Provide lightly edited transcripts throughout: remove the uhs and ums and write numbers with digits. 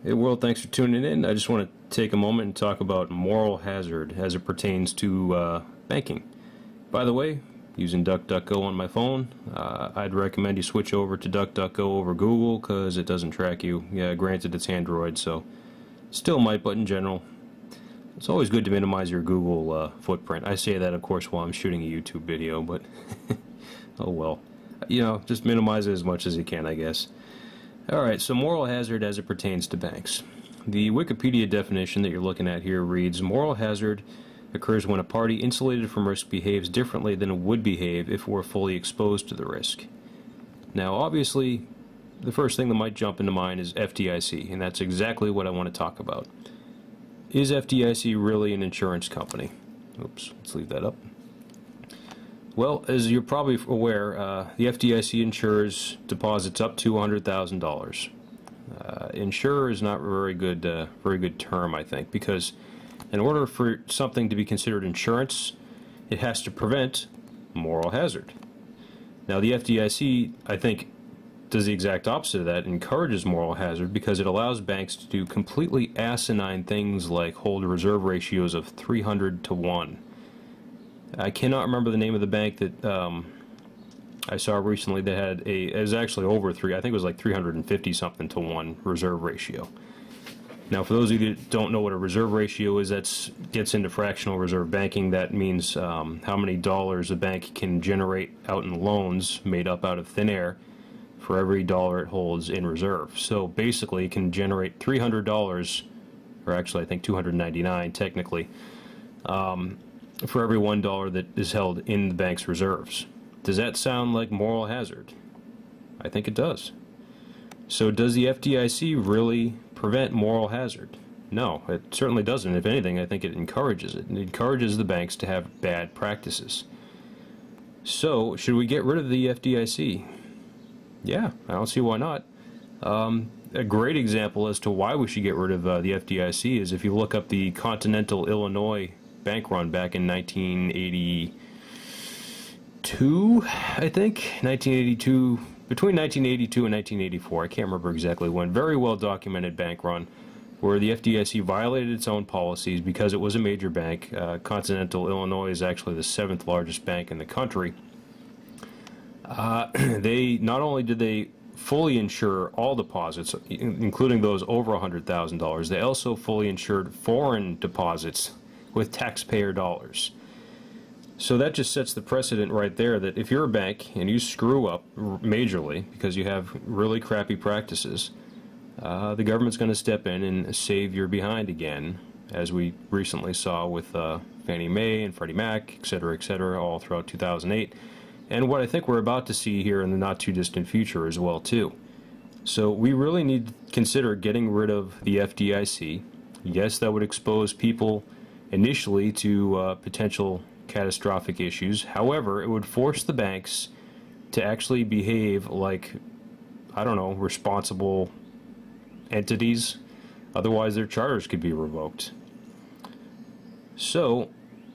Hey world, thanks for tuning in. I just want to take a moment and talk about moral hazard as it pertains to banking. By the way, using DuckDuckGo on my phone, I'd recommend you switch over to DuckDuckGo over Google because it doesn't track you. Yeah, granted it's Android, so still might, but in general, it's always good to minimize your Google footprint. I say that, of course, while I'm shooting a YouTube video, but oh well. You know, just minimize it as much as you can, I guess. Alright, so moral hazard as it pertains to banks. The Wikipedia definition that you're looking at here reads, moral hazard occurs when a party insulated from risk behaves differently than it would behave if it were fully exposed to the risk. Now, obviously, the first thing that might jump into mind is FDIC, and that's exactly what I want to talk about. Is FDIC really an insurance company? Oops, let's leave that up. Well, as you're probably aware, the FDIC insures deposits up to $100,000. Insurer is not a very good term, I think, because in order for something to be considered insurance, it has to prevent moral hazard. Now, the FDIC, I think, does the exact opposite of that, encourages moral hazard because it allows banks to do completely asinine things like hold reserve ratios of 300 to 1. I cannot remember the name of the bank that I saw recently that had it was actually over I think it was like 350 something to 1 reserve ratio. Now, for those of you that don't know what a reserve ratio is, that gets into fractional reserve banking. That means how many dollars a bank can generate out in loans made up out of thin air for every dollar it holds in reserve. So basically, it can generate $300, or actually I think $299 technically, for every $1 that is held in the bank's reserves. Does that sound like moral hazard? I think it does. So does the FDIC really prevent moral hazard? No, it certainly doesn't. If anything, I think it encourages it. It encourages the banks to have bad practices. So, should we get rid of the FDIC? Yeah, I don't see why not. A great example as to why we should get rid of the FDIC is if you look up the Continental Illinois bank run back in 1982, I think. 1982, between 1982 and 1984, I can't remember exactly when. Very well documented bank run where the FDIC violated its own policies because it was a major bank. Continental Illinois is actually the 7th largest bank in the country. They not only did they fully insure all deposits, including those over $100,000, they also fully insured foreign deposits with taxpayer dollars. So that just sets the precedent right there that if you're a bank and you screw up majorly because you have really crappy practices, the government's going to step in and save your behind again, as we recently saw with Fannie Mae and Freddie Mac, etc., all throughout 2008. And what I think we're about to see here in the not-too-distant future as well, too. So we really need to consider getting rid of the FDIC. Yes, that would expose people initially to potential catastrophic issues. However, it would force the banks to actually behave like, I don't know, responsible entities. Otherwise, their charters could be revoked. So,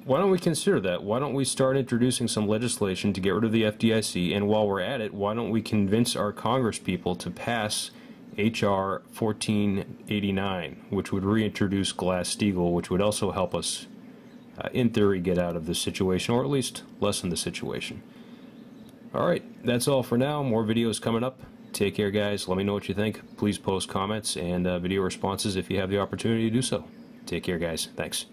why don't we consider that? Why don't we start introducing some legislation to get rid of the FDIC? And while we're at it, why don't we convince our congresspeople to pass H.R. 1489, which would reintroduce Glass-Steagall, which would also help us, in theory, get out of this situation, or at least lessen the situation. Alright, that's all for now. More videos coming up. Take care, guys. Let me know what you think. Please post comments and video responses if you have the opportunity to do so. Take care, guys. Thanks.